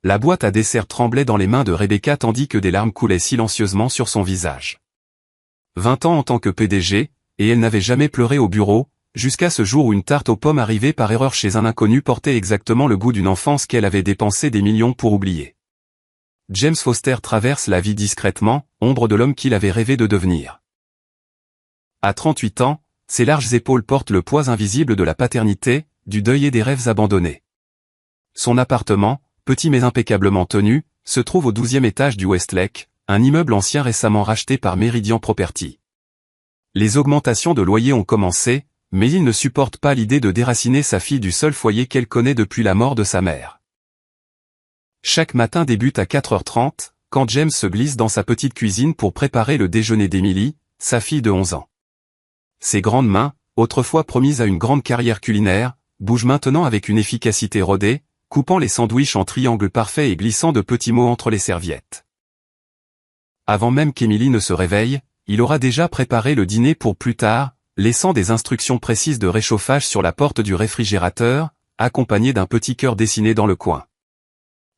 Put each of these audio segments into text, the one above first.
La boîte à dessert tremblait dans les mains de Rebecca tandis que des larmes coulaient silencieusement sur son visage. 20 ans en tant que PDG, et elle n'avait jamais pleuré au bureau, jusqu'à ce jour où une tarte aux pommes arrivée par erreur chez un inconnu portait exactement le goût d'une enfance qu'elle avait dépensé des millions pour oublier. James Foster traverse la vie discrètement, ombre de l'homme qu'il avait rêvé de devenir. À 38 ans, ses larges épaules portent le poids invisible de la paternité, du deuil et des rêves abandonnés. Son appartement, petit mais impeccablement tenu, se trouve au 12e étage du Westlake, un immeuble ancien récemment racheté par Meridian Property. Les augmentations de loyer ont commencé, mais il ne supporte pas l'idée de déraciner sa fille du seul foyer qu'elle connaît depuis la mort de sa mère. Chaque matin débute à 4h30, quand James se glisse dans sa petite cuisine pour préparer le déjeuner d'Emily, sa fille de 11 ans. Ses grandes mains, autrefois promises à une grande carrière culinaire, bougent maintenant avec une efficacité rodée, coupant les sandwichs en triangles parfaits et glissant de petits mots entre les serviettes. Avant même qu'Emily ne se réveille, il aura déjà préparé le dîner pour plus tard, laissant des instructions précises de réchauffage sur la porte du réfrigérateur, accompagné d'un petit cœur dessiné dans le coin.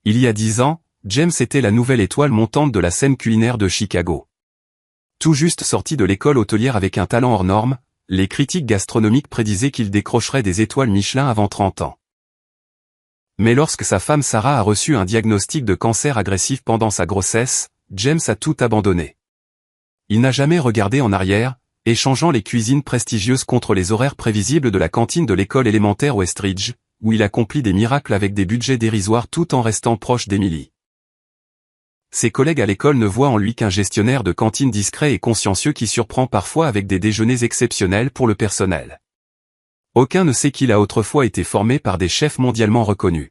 Il y a 10 ans, James était la nouvelle étoile montante de la scène culinaire de Chicago. Tout juste sorti de l'école hôtelière avec un talent hors norme, les critiques gastronomiques prédisaient qu'il décrocherait des étoiles Michelin avant 30 ans. Mais lorsque sa femme Sarah a reçu un diagnostic de cancer agressif pendant sa grossesse, James a tout abandonné. Il n'a jamais regardé en arrière, échangeant les cuisines prestigieuses contre les horaires prévisibles de la cantine de l'école élémentaire Westridge, où il accomplit des miracles avec des budgets dérisoires tout en restant proche d'Emily. Ses collègues à l'école ne voient en lui qu'un gestionnaire de cantine discret et consciencieux qui surprend parfois avec des déjeuners exceptionnels pour le personnel. Aucun ne sait qu'il a autrefois été formé par des chefs mondialement reconnus.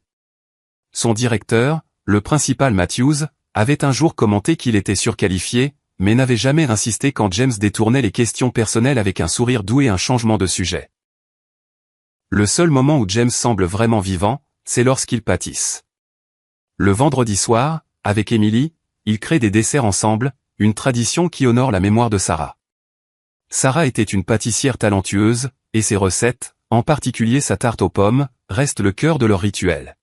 Son directeur, le principal Matthews, avait un jour commenté qu'il était surqualifié, mais n'avait jamais insisté quand James détournait les questions personnelles avec un sourire doux et un changement de sujet. Le seul moment où James semble vraiment vivant, c'est lorsqu'ils pâtissent. Le vendredi soir, avec Emily, ils créent des desserts ensemble, une tradition qui honore la mémoire de Sarah. Sarah était une pâtissière talentueuse, et ses recettes, en particulier sa tarte aux pommes, restent le cœur de leur rituel.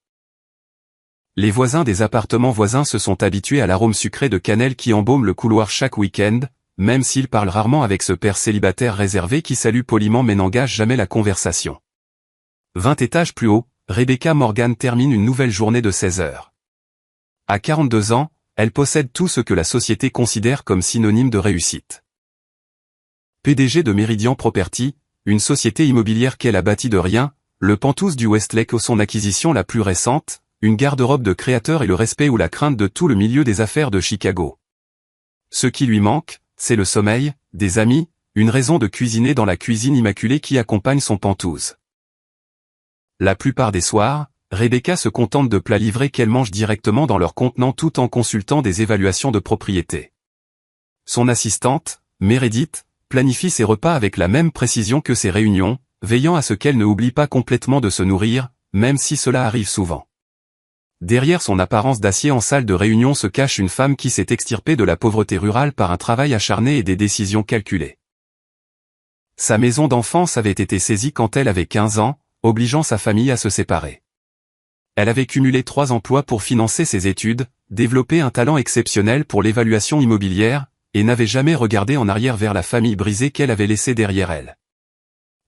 Les voisins des appartements voisins se sont habitués à l'arôme sucré de cannelle qui embaume le couloir chaque week-end, même s'ils parlent rarement avec ce père célibataire réservé qui salue poliment mais n'engage jamais la conversation. 20 étages plus haut, Rebecca Morgan termine une nouvelle journée de 16 heures. À 42 ans, elle possède tout ce que la société considère comme synonyme de réussite. PDG de Meridian Property, une société immobilière qu'elle a bâtie de rien, le Penthouse du Westlake ou son acquisition la plus récente, une garde-robe de créateur et le respect ou la crainte de tout le milieu des affaires de Chicago. Ce qui lui manque, c'est le sommeil, des amis, une raison de cuisiner dans la cuisine immaculée qui accompagne son Penthouse. La plupart des soirs, Rebecca se contente de plats livrés qu'elle mange directement dans leur contenant tout en consultant des évaluations de propriété. Son assistante, Meredith, planifie ses repas avec la même précision que ses réunions, veillant à ce qu'elle ne oublie pas complètement de se nourrir, même si cela arrive souvent. Derrière son apparence d'acier en salle de réunion se cache une femme qui s'est extirpée de la pauvreté rurale par un travail acharné et des décisions calculées. Sa maison d'enfance avait été saisie quand elle avait 15 ans, obligeant sa famille à se séparer. Elle avait cumulé 3 emplois pour financer ses études, développé un talent exceptionnel pour l'évaluation immobilière, et n'avait jamais regardé en arrière vers la famille brisée qu'elle avait laissée derrière elle.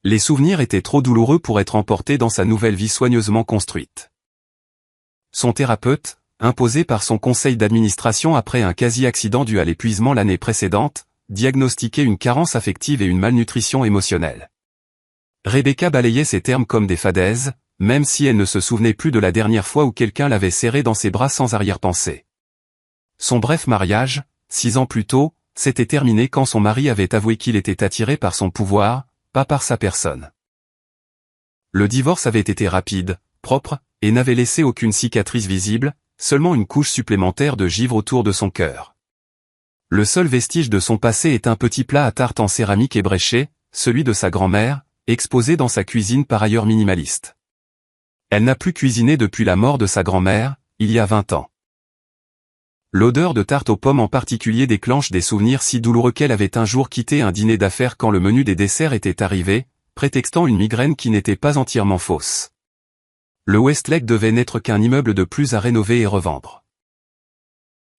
Les souvenirs étaient trop douloureux pour être emportés dans sa nouvelle vie soigneusement construite. Son thérapeute, imposé par son conseil d'administration après un quasi-accident dû à l'épuisement l'année précédente, diagnostiquait une carence affective et une malnutrition émotionnelle. Rebecca balayait ces termes comme des fadaises, même si elle ne se souvenait plus de la dernière fois où quelqu'un l'avait serrée dans ses bras sans arrière-pensée. Son bref mariage, 6 ans plus tôt, s'était terminé quand son mari avait avoué qu'il était attiré par son pouvoir, pas par sa personne. Le divorce avait été rapide, propre, et n'avait laissé aucune cicatrice visible, seulement une couche supplémentaire de givre autour de son cœur. Le seul vestige de son passé est un petit plat à tarte en céramique ébréché, celui de sa grand-mère, exposé dans sa cuisine par ailleurs minimaliste. Elle n'a plus cuisiné depuis la mort de sa grand-mère, il y a 20 ans. L'odeur de tarte aux pommes en particulier déclenche des souvenirs si douloureux qu'elle avait un jour quitté un dîner d'affaires quand le menu des desserts était arrivé, prétextant une migraine qui n'était pas entièrement fausse. Le Westlake devait n'être qu'un immeuble de plus à rénover et revendre.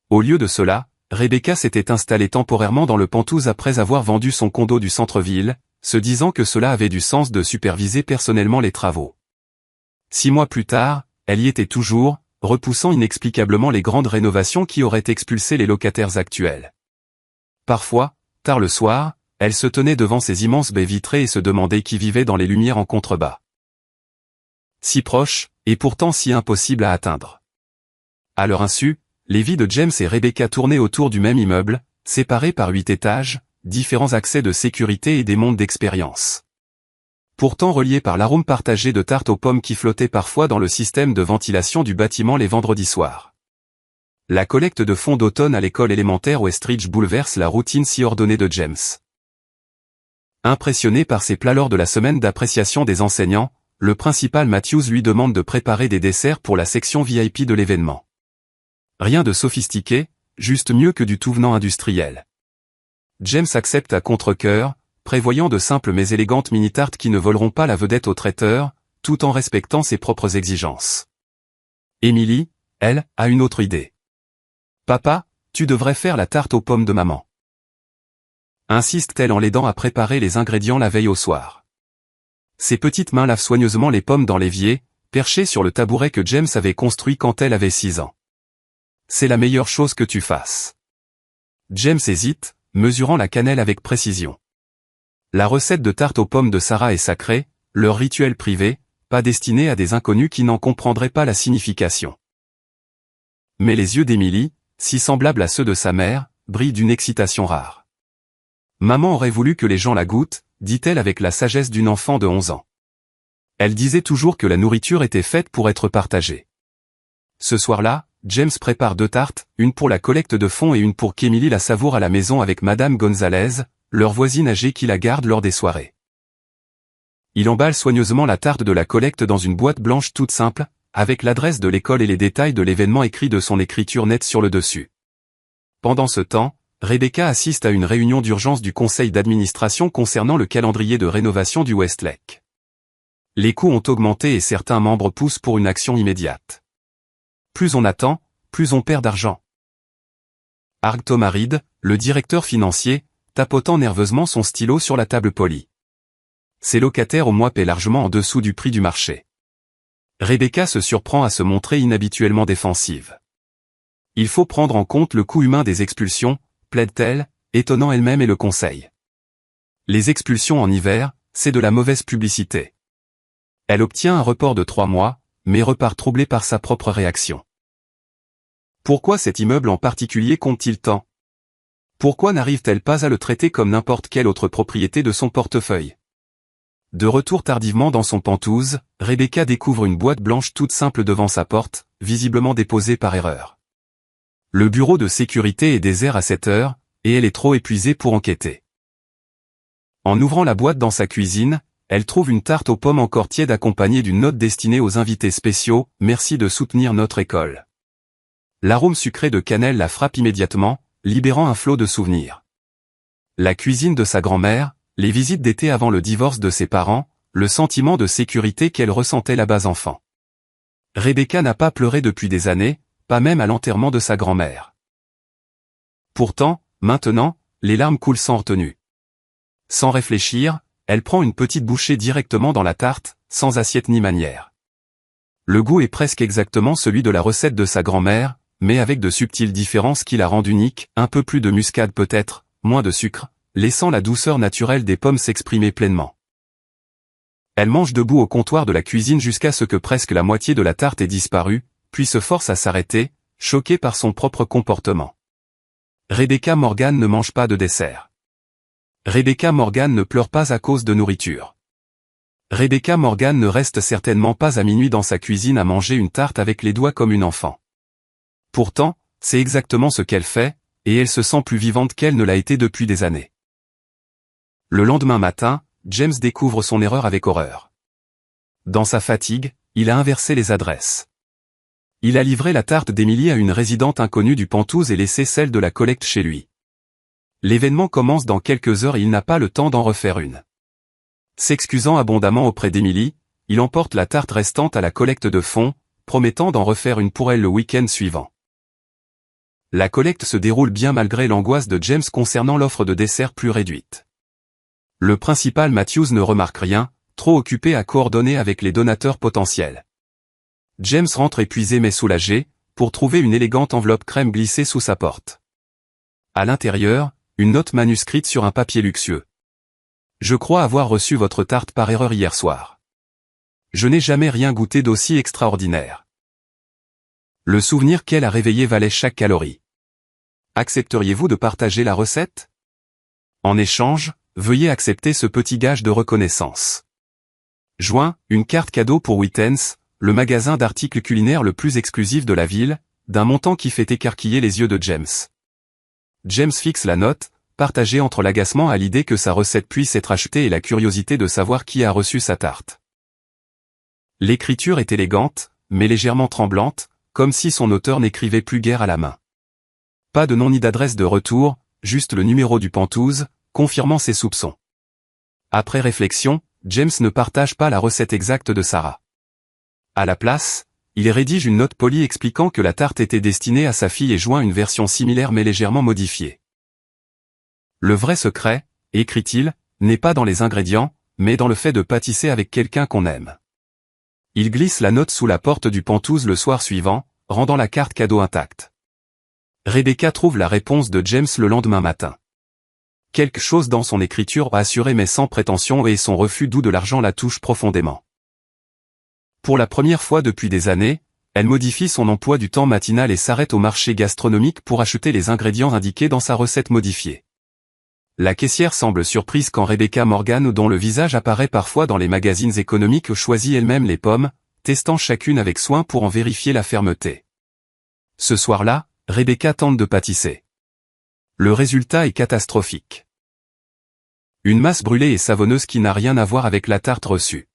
Au lieu de cela, Rebecca s'était installée temporairement dans le Penthouse après avoir vendu son condo du centre-ville, se disant que cela avait du sens de superviser personnellement les travaux. 6 mois plus tard, elle y était toujours, repoussant inexplicablement les grandes rénovations qui auraient expulsé les locataires actuels. Parfois, tard le soir, elle se tenait devant ces immenses baies vitrées et se demandait qui vivait dans les lumières en contrebas. Si proche, et pourtant si impossible à atteindre. À leur insu, les vies de James et Rebecca tournaient autour du même immeuble, séparés par 8 étages, différents accès de sécurité et des mondes d'expérience. Pourtant reliés par l'arôme partagé de tartes aux pommes qui flottait parfois dans le système de ventilation du bâtiment les vendredis soirs. La collecte de fonds d'automne à l'école élémentaire Westridge bouleverse la routine si ordonnée de James. Impressionné par ces plats lors de la semaine d'appréciation des enseignants, le principal Matthews lui demande de préparer des desserts pour la section VIP de l'événement. Rien de sophistiqué, juste mieux que du tout venant industriel. James accepte à contre-cœur, prévoyant de simples mais élégantes mini-tartes qui ne voleront pas la vedette au traiteur, tout en respectant ses propres exigences. Emily, elle, a une autre idée. Papa, tu devrais faire la tarte aux pommes de maman. Insiste-t-elle en l'aidant à préparer les ingrédients la veille au soir. Ses petites mains lavent soigneusement les pommes dans l'évier, perchées sur le tabouret que James avait construit quand elle avait 6 ans. C'est la meilleure chose que tu fasses. James hésite, mesurant la cannelle avec précision. La recette de tarte aux pommes de Sarah est sacrée, leur rituel privé, pas destiné à des inconnus qui n'en comprendraient pas la signification. Mais les yeux d'Emily, si semblables à ceux de sa mère, brillent d'une excitation rare. Maman aurait voulu que les gens la goûtent, dit-elle avec la sagesse d'une enfant de 11 ans. Elle disait toujours que la nourriture était faite pour être partagée. Ce soir-là, James prépare 2 tartes, une pour la collecte de fonds et une pour qu'Emily la savoure à la maison avec Madame Gonzalez, leur voisine âgée qui la garde lors des soirées. Il emballe soigneusement la tarte de la collecte dans une boîte blanche toute simple, avec l'adresse de l'école et les détails de l'événement écrits de son écriture nette sur le dessus. Pendant ce temps, Rebecca assiste à une réunion d'urgence du conseil d'administration concernant le calendrier de rénovation du Westlake. Les coûts ont augmenté et certains membres poussent pour une action immédiate. Plus on attend, plus on perd d'argent. Argue Thomas Reed, le directeur financier, tapotant nerveusement son stylo sur la table polie. Ses locataires au mois paient largement en dessous du prix du marché. Rebecca se surprend à se montrer inhabituellement défensive. Il faut prendre en compte le coût humain des expulsions, plaide-t-elle, étonnant elle-même et le conseil. Les expulsions en hiver, c'est de la mauvaise publicité. Elle obtient un report de 3 mois, mais repart troublée par sa propre réaction. Pourquoi cet immeuble en particulier compte-t-il tant? Pourquoi n'arrive-t-elle pas à le traiter comme n'importe quelle autre propriété de son portefeuille? De retour tardivement dans son Penthouse, Rebecca découvre une boîte blanche toute simple devant sa porte, visiblement déposée par erreur. Le bureau de sécurité est désert à cette heure, et elle est trop épuisée pour enquêter. En ouvrant la boîte dans sa cuisine, elle trouve une tarte aux pommes encore tiède accompagnée d'une note destinée aux invités spéciaux, « Merci de soutenir notre école ». L'arôme sucré de cannelle la frappe immédiatement, libérant un flot de souvenirs. La cuisine de sa grand-mère, les visites d'été avant le divorce de ses parents, le sentiment de sécurité qu'elle ressentait là-bas enfant. Rebecca n'a pas pleuré depuis des années, pas même à l'enterrement de sa grand-mère. Pourtant, maintenant, les larmes coulent sans retenue. Sans réfléchir, elle prend une petite bouchée directement dans la tarte, sans assiette ni manière. Le goût est presque exactement celui de la recette de sa grand-mère, mais avec de subtiles différences qui la rendent unique, un peu plus de muscade peut-être, moins de sucre, laissant la douceur naturelle des pommes s'exprimer pleinement. Elle mange debout au comptoir de la cuisine jusqu'à ce que presque la moitié de la tarte ait disparu, puis se force à s'arrêter, choquée par son propre comportement. Rebecca Morgan ne mange pas de dessert. Rebecca Morgan ne pleure pas à cause de nourriture. Rebecca Morgan ne reste certainement pas à minuit dans sa cuisine à manger une tarte avec les doigts comme une enfant. Pourtant, c'est exactement ce qu'elle fait, et elle se sent plus vivante qu'elle ne l'a été depuis des années. Le lendemain matin, James découvre son erreur avec horreur. Dans sa fatigue, il a inversé les adresses. Il a livré la tarte d'Emily à une résidente inconnue du Penthouse et laissé celle de la collecte chez lui. L'événement commence dans quelques heures et il n'a pas le temps d'en refaire une. S'excusant abondamment auprès d'Emily, il emporte la tarte restante à la collecte de fonds, promettant d'en refaire une pour elle le week-end suivant. La collecte se déroule bien malgré l'angoisse de James concernant l'offre de dessert plus réduite. Le principal Matthews ne remarque rien, trop occupé à coordonner avec les donateurs potentiels. James rentre épuisé mais soulagé, pour trouver une élégante enveloppe crème glissée sous sa porte. À l'intérieur, une note manuscrite sur un papier luxueux. Je crois avoir reçu votre tarte par erreur hier soir. Je n'ai jamais rien goûté d'aussi extraordinaire. Le souvenir qu'elle a réveillé valait chaque calorie. Accepteriez-vous de partager la recette? En échange, veuillez accepter ce petit gage de reconnaissance. Joint, une carte cadeau pour Whitens, le magasin d'articles culinaires le plus exclusif de la ville, d'un montant qui fait écarquiller les yeux de James. James fixe la note, partagé entre l'agacement à l'idée que sa recette puisse être achetée et la curiosité de savoir qui a reçu sa tarte. L'écriture est élégante, mais légèrement tremblante, comme si son auteur n'écrivait plus guère à la main. Pas de nom ni d'adresse de retour, juste le numéro du Penthouse, confirmant ses soupçons. Après réflexion, James ne partage pas la recette exacte de Sarah. À la place, il rédige une note polie expliquant que la tarte était destinée à sa fille et joint une version similaire mais légèrement modifiée. Le vrai secret, écrit-il, n'est pas dans les ingrédients, mais dans le fait de pâtisser avec quelqu'un qu'on aime. Il glisse la note sous la porte du Penthouse le soir suivant, rendant la carte cadeau intacte. Rebecca trouve la réponse de James le lendemain matin. Quelque chose dans son écriture assurée mais sans prétention et son refus doux de l'argent la touche profondément. Pour la première fois depuis des années, elle modifie son emploi du temps matinal et s'arrête au marché gastronomique pour acheter les ingrédients indiqués dans sa recette modifiée. La caissière semble surprise quand Rebecca Morgan, dont le visage apparaît parfois dans les magazines économiques, choisit elle-même les pommes, testant chacune avec soin pour en vérifier la fermeté. Ce soir-là, Rebecca tente de pâtisser. Le résultat est catastrophique. Une masse brûlée et savonneuse qui n'a rien à voir avec la tarte reçue.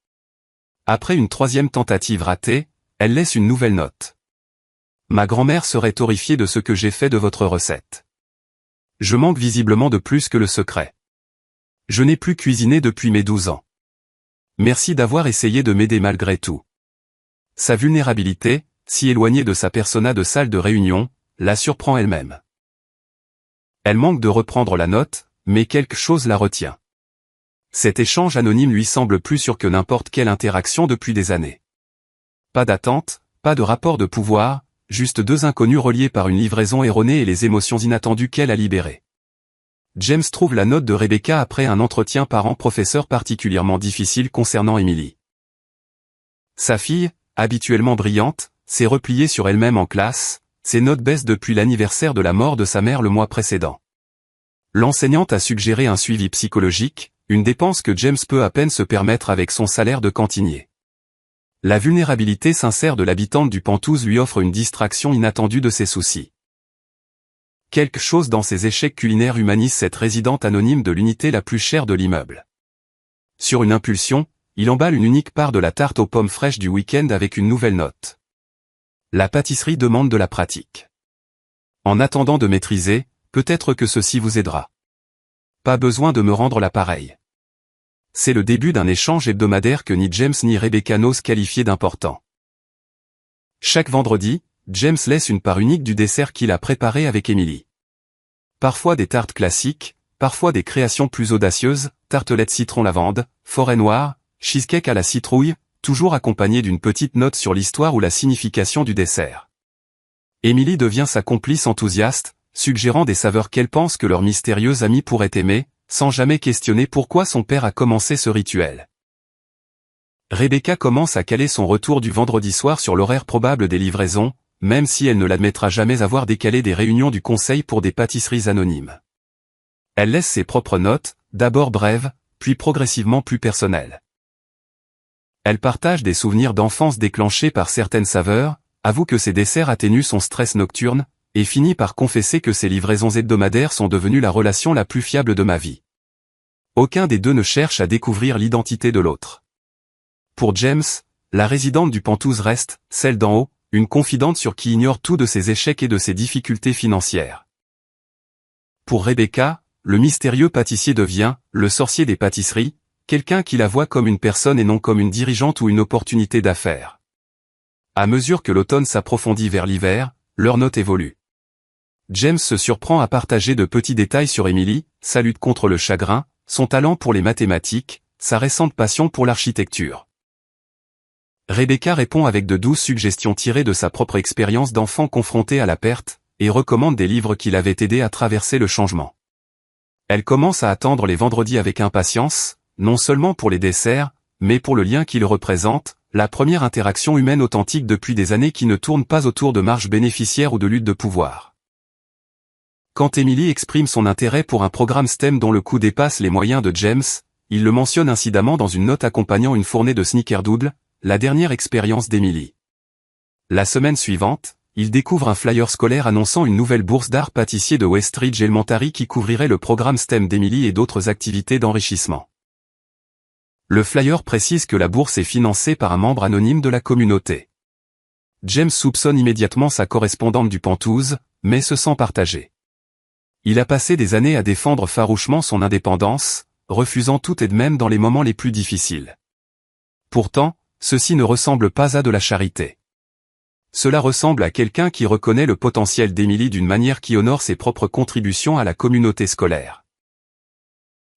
Après une troisième tentative ratée, elle laisse une nouvelle note. Ma grand-mère serait horrifiée de ce que j'ai fait de votre recette. Je manque visiblement de plus que le secret. Je n'ai plus cuisiné depuis mes 12 ans. Merci d'avoir essayé de m'aider malgré tout. Sa vulnérabilité, si éloignée de sa persona de salle de réunion, la surprend elle-même. Elle manque de reprendre la note, mais quelque chose la retient. Cet échange anonyme lui semble plus sûr que n'importe quelle interaction depuis des années. Pas d'attente, pas de rapport de pouvoir, juste deux inconnus reliés par une livraison erronée et les émotions inattendues qu'elle a libérées. James trouve la note de Rebecca après un entretien parent-professeur particulièrement difficile concernant Emily. Sa fille, habituellement brillante, s'est repliée sur elle-même en classe, ses notes baissent depuis l'anniversaire de la mort de sa mère le mois précédent. L'enseignante a suggéré un suivi psychologique, une dépense que James peut à peine se permettre avec son salaire de cantinier. La vulnérabilité sincère de l'habitante du Penthouse lui offre une distraction inattendue de ses soucis. Quelque chose dans ses échecs culinaires humanise cette résidente anonyme de l'unité la plus chère de l'immeuble. Sur une impulsion, il emballe une unique part de la tarte aux pommes fraîches du week-end avec une nouvelle note. La pâtisserie demande de la pratique. En attendant de maîtriser, peut-être que ceci vous aidera. Pas besoin de me rendre l'appareil. C'est le début d'un échange hebdomadaire que ni James ni Rebecca n'osent qualifier d'important. Chaque vendredi, James laisse une part unique du dessert qu'il a préparé avec Emily. Parfois des tartes classiques, parfois des créations plus audacieuses, tartelettes citron-lavande, forêt noire, cheesecake à la citrouille, toujours accompagnées d'une petite note sur l'histoire ou la signification du dessert. Emily devient sa complice enthousiaste, suggérant des saveurs qu'elle pense que leur mystérieuse amie pourrait aimer, sans jamais questionner pourquoi son père a commencé ce rituel. Rebecca commence à caler son retour du vendredi soir sur l'horaire probable des livraisons, même si elle ne l'admettra jamais avoir décalé des réunions du conseil pour des pâtisseries anonymes. Elle laisse ses propres notes, d'abord brèves, puis progressivement plus personnelles. Elle partage des souvenirs d'enfance déclenchés par certaines saveurs, avoue que ses desserts atténuent son stress nocturne, et finit par confesser que ses livraisons hebdomadaires sont devenues la relation la plus fiable de ma vie. Aucun des deux ne cherche à découvrir l'identité de l'autre. Pour James, la résidente du Penthouse reste, celle d'en haut, une confidente sur qui ignore tout de ses échecs et de ses difficultés financières. Pour Rebecca, le mystérieux pâtissier devient, le sorcier des pâtisseries, quelqu'un qui la voit comme une personne et non comme une dirigeante ou une opportunité d'affaires. À mesure que l'automne s'approfondit vers l'hiver, leur note évolue. James se surprend à partager de petits détails sur Emily, sa lutte contre le chagrin, son talent pour les mathématiques, sa récente passion pour l'architecture. Rebecca répond avec de douces suggestions tirées de sa propre expérience d'enfant confronté à la perte, et recommande des livres qui l'avaient aidé à traverser le changement. Elle commence à attendre les vendredis avec impatience, non seulement pour les desserts, mais pour le lien qu'ils représentent, la première interaction humaine authentique depuis des années qui ne tourne pas autour de marges bénéficiaires ou de lutte de pouvoir. Quand Emily exprime son intérêt pour un programme STEM dont le coût dépasse les moyens de James, il le mentionne incidemment dans une note accompagnant une fournée de snickerdoodle, la dernière expérience d'Emily. La semaine suivante, il découvre un flyer scolaire annonçant une nouvelle bourse d'art pâtissier de Westridge Elementary qui couvrirait le programme STEM d'Emily et d'autres activités d'enrichissement. Le flyer précise que la bourse est financée par un membre anonyme de la communauté. James soupçonne immédiatement sa correspondante du Penthouse, mais se sent partagé. Il a passé des années à défendre farouchement son indépendance, refusant toute aide même dans les moments les plus difficiles. Pourtant, ceci ne ressemble pas à de la charité. Cela ressemble à quelqu'un qui reconnaît le potentiel d'Emily d'une manière qui honore ses propres contributions à la communauté scolaire.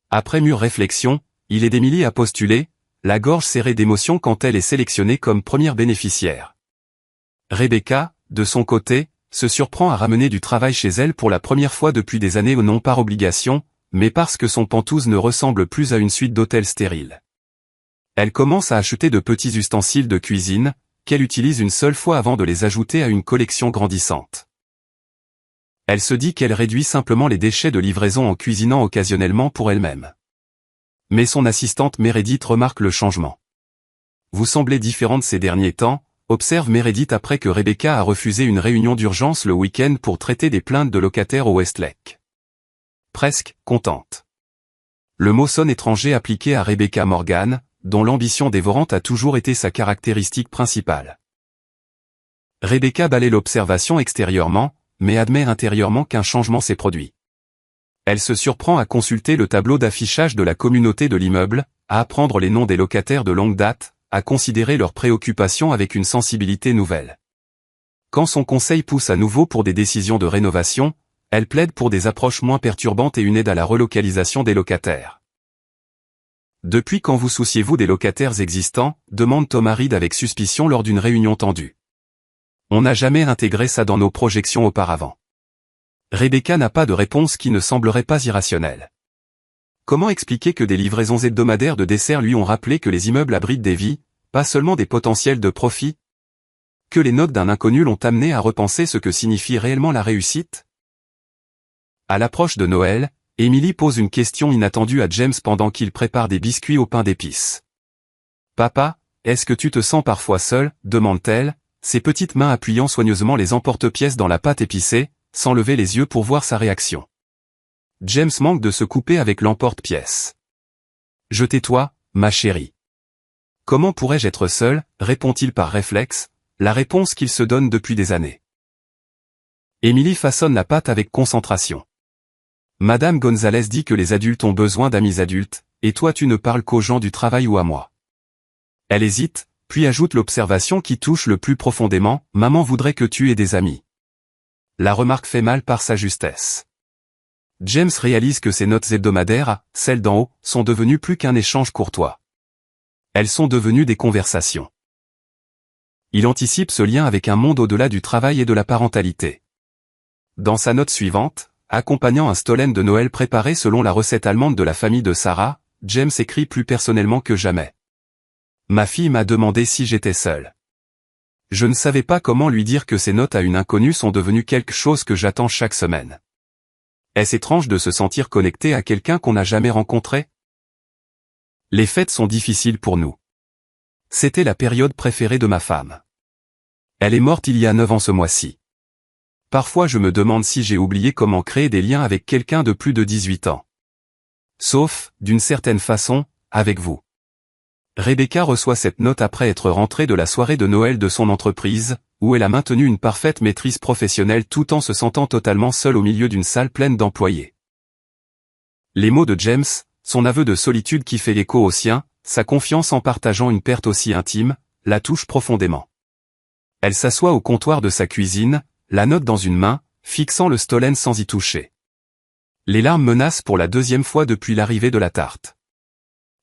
Après mûre réflexion, il aide Emily à postuler, la gorge serrée d'émotion quand elle est sélectionnée comme première bénéficiaire. Rebecca, de son côté, se surprend à ramener du travail chez elle pour la première fois depuis des années non par obligation, mais parce que son Penthouse ne ressemble plus à une suite d'hôtels stériles. Elle commence à acheter de petits ustensiles de cuisine, qu'elle utilise une seule fois avant de les ajouter à une collection grandissante. Elle se dit qu'elle réduit simplement les déchets de livraison en cuisinant occasionnellement pour elle-même. Mais son assistante Meredith remarque le changement. « Vous semblez différente ces derniers temps », observe Meredith après que Rebecca a refusé une réunion d'urgence le week-end pour traiter des plaintes de locataires au Westlake. Presque contente. Le mot sonne étranger appliqué à Rebecca Morgan, dont l'ambition dévorante a toujours été sa caractéristique principale. Rebecca balaie l'observation extérieurement, mais admet intérieurement qu'un changement s'est produit. Elle se surprend à consulter le tableau d'affichage de la communauté de l'immeuble, à apprendre les noms des locataires de longue date, à considérer leurs préoccupations avec une sensibilité nouvelle. Quand son conseil pousse à nouveau pour des décisions de rénovation, elle plaide pour des approches moins perturbantes et une aide à la relocalisation des locataires. Depuis quand vous souciez-vous des locataires existants, demande Thomas Reed avec suspicion lors d'une réunion tendue. On n'a jamais intégré ça dans nos projections auparavant. Rebecca n'a pas de réponse qui ne semblerait pas irrationnelle. Comment expliquer que des livraisons hebdomadaires de desserts lui ont rappelé que les immeubles abritent des vies, pas seulement des potentiels de profit? Que les notes d'un inconnu l'ont amené à repenser ce que signifie réellement la réussite? À l'approche de Noël, Emily pose une question inattendue à James pendant qu'il prépare des biscuits au pain d'épices. « Papa, est-ce que tu te sens parfois seul ?» demande-t-elle, ses petites mains appuyant soigneusement les emporte-pièces dans la pâte épicée, sans lever les yeux pour voir sa réaction. James manque de se couper avec l'emporte-pièce. « Je tais-toi, ma chérie. »« Comment pourrais-je être seul ?» répond-il par réflexe, la réponse qu'il se donne depuis des années. Emily façonne la pâte avec concentration. Madame Gonzalez dit que les adultes ont besoin d'amis adultes, et toi tu ne parles qu'aux gens du travail ou à moi. Elle hésite, puis ajoute l'observation qui touche le plus profondément, « Maman voudrait que tu aies des amis. » La remarque fait mal par sa justesse. James réalise que ses notes hebdomadaires, celles d'en haut, sont devenues plus qu'un échange courtois. Elles sont devenues des conversations. Il anticipe ce lien avec un monde au-delà du travail et de la parentalité. Dans sa note suivante, accompagnant un stollen de Noël préparé selon la recette allemande de la famille de Sarah, James écrit plus personnellement que jamais. « Ma fille m'a demandé si j'étais seul. Je ne savais pas comment lui dire que ces notes à une inconnue sont devenues quelque chose que j'attends chaque semaine. Est-ce étrange de se sentir connecté à quelqu'un qu'on n'a jamais rencontré? Les fêtes sont difficiles pour nous. C'était la période préférée de ma femme. Elle est morte il y a 9 ans ce mois-ci. Parfois je me demande si j'ai oublié comment créer des liens avec quelqu'un de plus de 18 ans. Sauf, d'une certaine façon, avec vous. » Rebecca reçoit cette note après être rentrée de la soirée de Noël de son entreprise, où elle a maintenu une parfaite maîtrise professionnelle tout en se sentant totalement seule au milieu d'une salle pleine d'employés. Les mots de James, son aveu de solitude qui fait écho au sien, sa confiance en partageant une perte aussi intime, la touche profondément. Elle s'assoit au comptoir de sa cuisine, la note dans une main, fixant le stollen sans y toucher. Les larmes menacent pour la deuxième fois depuis l'arrivée de la tarte.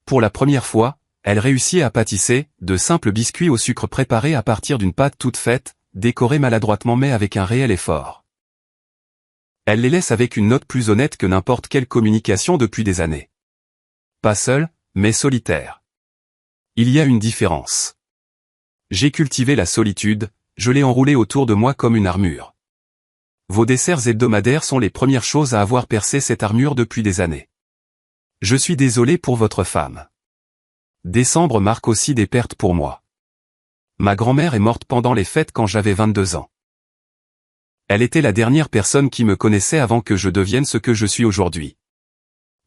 Pour la première fois, elle réussit à pâtisser, de simples biscuits au sucre préparés à partir d'une pâte toute faite, décorée maladroitement mais avec un réel effort. Elle les laisse avec une note plus honnête que n'importe quelle communication depuis des années. Pas seule, mais solitaire. Il y a une différence. J'ai cultivé la solitude, je l'ai enroulée autour de moi comme une armure. Vos desserts hebdomadaires sont les premières choses à avoir percé cette armure depuis des années. Je suis désolé pour votre femme. Décembre marque aussi des pertes pour moi. Ma grand-mère est morte pendant les fêtes quand j'avais 22 ans. Elle était la dernière personne qui me connaissait avant que je devienne ce que je suis aujourd'hui.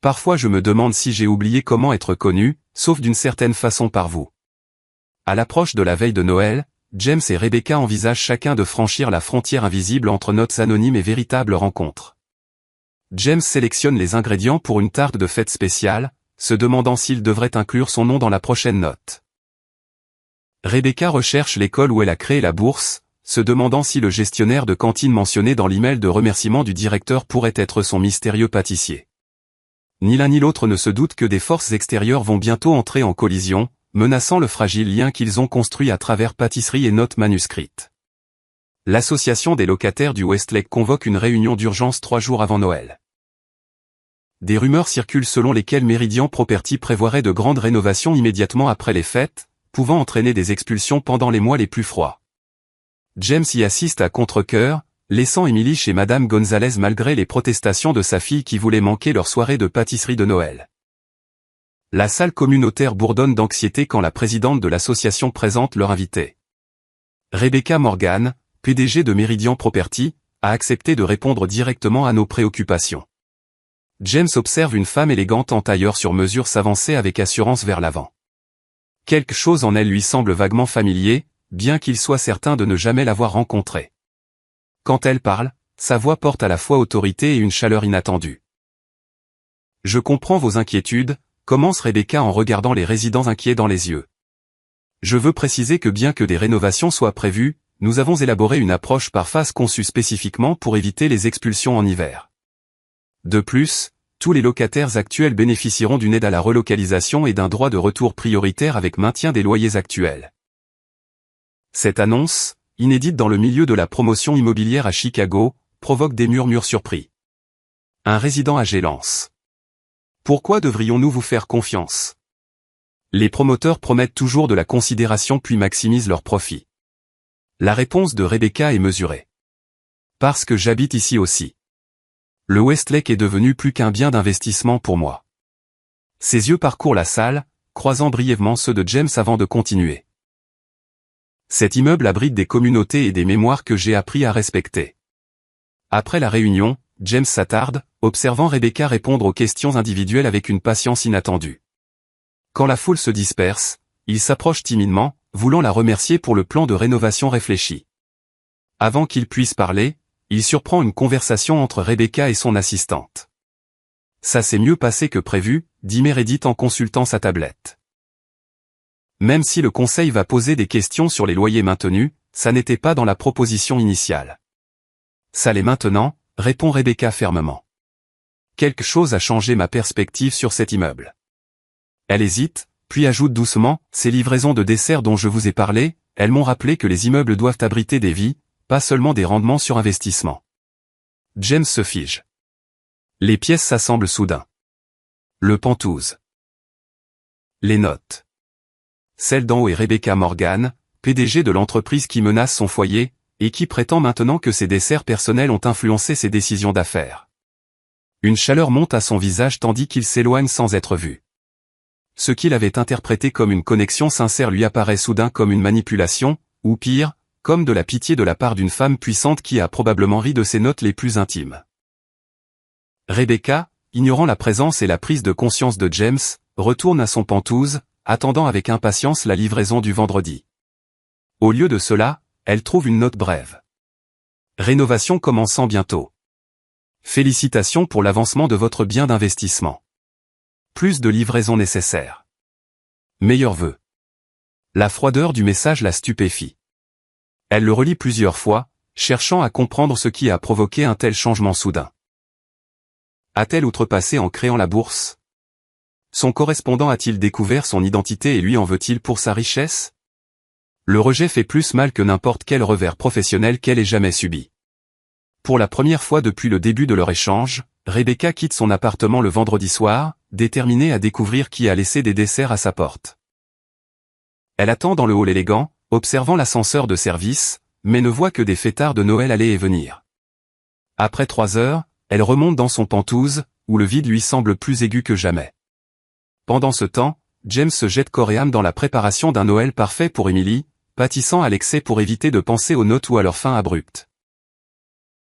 Parfois je me demande si j'ai oublié comment être connu, sauf d'une certaine façon par vous. À l'approche de la veille de Noël, James et Rebecca envisagent chacun de franchir la frontière invisible entre notes anonymes et véritables rencontres. James sélectionne les ingrédients pour une tarte de fête spéciale, se demandant s'il devrait inclure son nom dans la prochaine note. Rebecca recherche l'école où elle a créé la bourse, se demandant si le gestionnaire de cantine mentionné dans l'email de remerciement du directeur pourrait être son mystérieux pâtissier. Ni l'un ni l'autre ne se doute que des forces extérieures vont bientôt entrer en collision, menaçant le fragile lien qu'ils ont construit à travers pâtisserie et notes manuscrites. L'association des locataires du Westlake convoque une réunion d'urgence 3 jours avant Noël. Des rumeurs circulent selon lesquelles Meridian Property prévoirait de grandes rénovations immédiatement après les fêtes, pouvant entraîner des expulsions pendant les mois les plus froids. James y assiste à contre-cœur, laissant Emily chez Madame Gonzalez malgré les protestations de sa fille qui voulait manquer leur soirée de pâtisserie de Noël. La salle communautaire bourdonne d'anxiété quand la présidente de l'association présente leur invité. Rebecca Morgan, PDG de Meridian Property, a accepté de répondre directement à nos préoccupations. James observe une femme élégante en tailleur sur mesure s'avancer avec assurance vers l'avant. Quelque chose en elle lui semble vaguement familier, bien qu'il soit certain de ne jamais l'avoir rencontrée. Quand elle parle, sa voix porte à la fois autorité et une chaleur inattendue. « Je comprends vos inquiétudes », commence Rebecca en regardant les résidents inquiets dans les yeux. « Je veux préciser que bien que des rénovations soient prévues, nous avons élaboré une approche par phase conçue spécifiquement pour éviter les expulsions en hiver. De plus, tous les locataires actuels bénéficieront d'une aide à la relocalisation et d'un droit de retour prioritaire avec maintien des loyers actuels. » Cette annonce, inédite dans le milieu de la promotion immobilière à Chicago, provoque des murmures surpris. Un résident âgé lance. « Pourquoi devrions-nous vous faire confiance ? Les promoteurs promettent toujours de la considération puis maximisent leurs profits. » La réponse de Rebecca est mesurée. « Parce que j'habite ici aussi. Le Westlake est devenu plus qu'un bien d'investissement pour moi. » Ses yeux parcourent la salle, croisant brièvement ceux de James avant de continuer. Cet immeuble abrite des communautés et des mémoires que j'ai appris à respecter. Après la réunion, James s'attarde, observant Rebecca répondre aux questions individuelles avec une patience inattendue. Quand la foule se disperse, il s'approche timidement, voulant la remercier pour le plan de rénovation réfléchi. Avant qu'il puisse parler, il surprend une conversation entre Rebecca et son assistante. « Ça s'est mieux passé que prévu », dit Meredith en consultant sa tablette. Même si le conseil va poser des questions sur les loyers maintenus, ça n'était pas dans la proposition initiale. Ça l'est maintenant, répond Rebecca fermement. Quelque chose a changé ma perspective sur cet immeuble. Elle hésite, puis ajoute doucement, ces livraisons de desserts dont je vous ai parlé, elles m'ont rappelé que les immeubles doivent abriter des vies, pas seulement des rendements sur investissement. James se fige. Les pièces s'assemblent soudain. Le pantouse. Les notes. Celle d'en haut est Rebecca Morgan, PDG de l'entreprise qui menace son foyer, et qui prétend maintenant que ses desserts personnels ont influencé ses décisions d'affaires. Une chaleur monte à son visage tandis qu'il s'éloigne sans être vu. Ce qu'il avait interprété comme une connexion sincère lui apparaît soudain comme une manipulation, ou pire, comme de la pitié de la part d'une femme puissante qui a probablement ri de ses notes les plus intimes. Rebecca, ignorant la présence et la prise de conscience de James, retourne à son pantouse, attendant avec impatience la livraison du vendredi. Au lieu de cela, elle trouve une note brève. Rénovation commençant bientôt. Félicitations pour l'avancement de votre bien d'investissement. Plus de livraison nécessaire. Meilleur vœu. La froideur du message la stupéfie. Elle le relit plusieurs fois, cherchant à comprendre ce qui a provoqué un tel changement soudain. A-t-elle outrepassé en créant la bourse? Son correspondant a-t-il découvert son identité et lui en veut-il pour sa richesse? Le rejet fait plus mal que n'importe quel revers professionnel qu'elle ait jamais subi. Pour la première fois depuis le début de leur échange, Rebecca quitte son appartement le vendredi soir, déterminée à découvrir qui a laissé des desserts à sa porte. Elle attend dans le hall élégant, observant l'ascenseur de service, mais ne voit que des fêtards de Noël aller et venir. Après 3 heures, elle remonte dans son Penthouse, où le vide lui semble plus aigu que jamais. Pendant ce temps, James se jette corps et âme dans la préparation d'un Noël parfait pour Emily, pâtissant à l'excès pour éviter de penser aux notes ou à leur fin abrupte.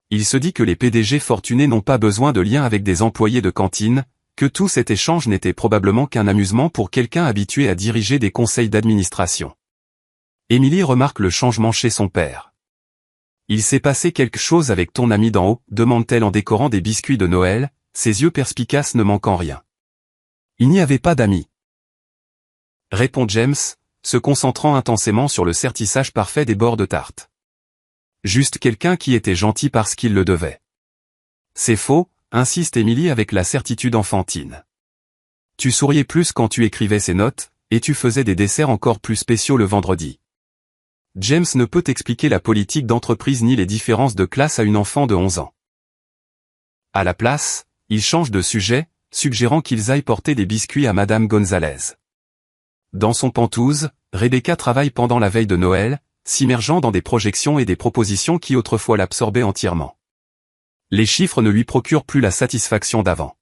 Il se dit que les PDG fortunés n'ont pas besoin de lien avec des employés de cantine, que tout cet échange n'était probablement qu'un amusement pour quelqu'un habitué à diriger des conseils d'administration. Emily remarque le changement chez son père. « Il s'est passé quelque chose avec ton ami d'en haut ?» demande-t-elle en décorant des biscuits de Noël, ses yeux perspicaces ne manquant rien. « Il n'y avait pas d'amis. » répond James, se concentrant intensément sur le sertissage parfait des bords de tarte. Juste quelqu'un qui était gentil parce qu'il le devait. C'est faux, insiste Emily avec la certitude enfantine. Tu souriais plus quand tu écrivais ces notes, et tu faisais des desserts encore plus spéciaux le vendredi. James ne peut expliquer la politique d'entreprise ni les différences de classe à une enfant de 11 ans. À la place, il change de sujet, suggérant qu'ils aillent porter des biscuits à Madame Gonzalez. Dans son Penthouse, Rebecca travaille pendant la veille de Noël, s'immergeant dans des projections et des propositions qui autrefois l'absorbaient entièrement. Les chiffres ne lui procurent plus la satisfaction d'avant.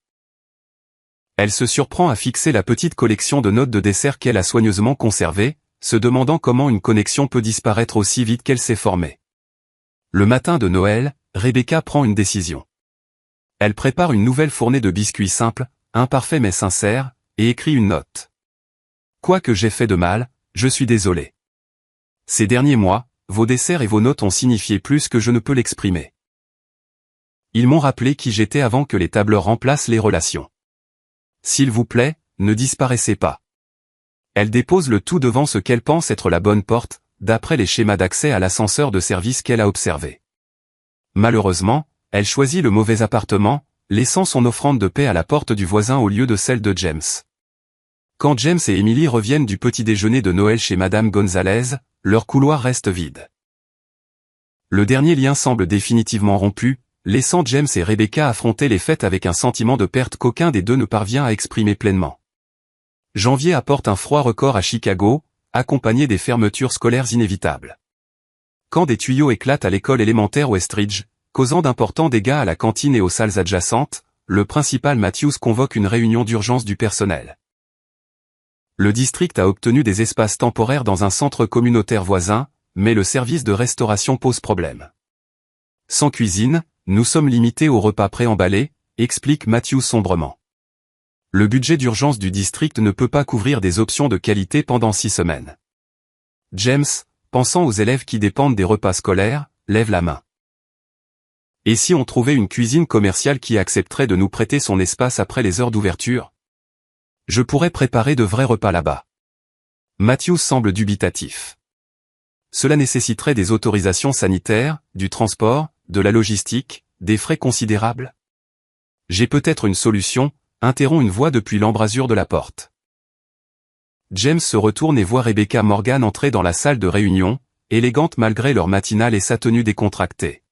Elle se surprend à fixer la petite collection de notes de dessert qu'elle a soigneusement conservées, se demandant comment une connexion peut disparaître aussi vite qu'elle s'est formée. Le matin de Noël, Rebecca prend une décision. Elle prépare une nouvelle fournée de biscuits simples, imparfaits mais sincères, et écrit une note. Quoi que j'ai fait de mal, je suis désolé. Ces derniers mois, vos desserts et vos notes ont signifié plus que je ne peux l'exprimer. Ils m'ont rappelé qui j'étais avant que les tableurs remplacent les relations. S'il vous plaît, ne disparaissez pas. Elle dépose le tout devant ce qu'elle pense être la bonne porte, d'après les schémas d'accès à l'ascenseur de service qu'elle a observé. Malheureusement, elle choisit le mauvais appartement, laissant son offrande de paix à la porte du voisin au lieu de celle de James. Quand James et Emily reviennent du petit déjeuner de Noël chez Madame Gonzalez, leur couloir reste vide. Le dernier lien semble définitivement rompu, laissant James et Rebecca affronter les fêtes avec un sentiment de perte qu'aucun des deux ne parvient à exprimer pleinement. Janvier apporte un froid record à Chicago, accompagné des fermetures scolaires inévitables. Quand des tuyaux éclatent à l'école élémentaire Westridge, causant d'importants dégâts à la cantine et aux salles adjacentes, le principal Matthews convoque une réunion d'urgence du personnel. Le district a obtenu des espaces temporaires dans un centre communautaire voisin, mais le service de restauration pose problème. Sans cuisine, nous sommes limités aux repas préemballés, explique Matthews sombrement. Le budget d'urgence du district ne peut pas couvrir des options de qualité pendant 6 semaines. James, pensant aux élèves qui dépendent des repas scolaires, lève la main. Et si on trouvait une cuisine commerciale qui accepterait de nous prêter son espace après les heures d'ouverture? Je pourrais préparer de vrais repas là-bas. Matthews semble dubitatif. Cela nécessiterait des autorisations sanitaires, du transport, de la logistique, des frais considérables. J'ai peut-être une solution, interrompt une voix depuis l'embrasure de la porte. James se retourne et voit Rebecca Morgan entrer dans la salle de réunion, élégante malgré leur matinale et sa tenue décontractée.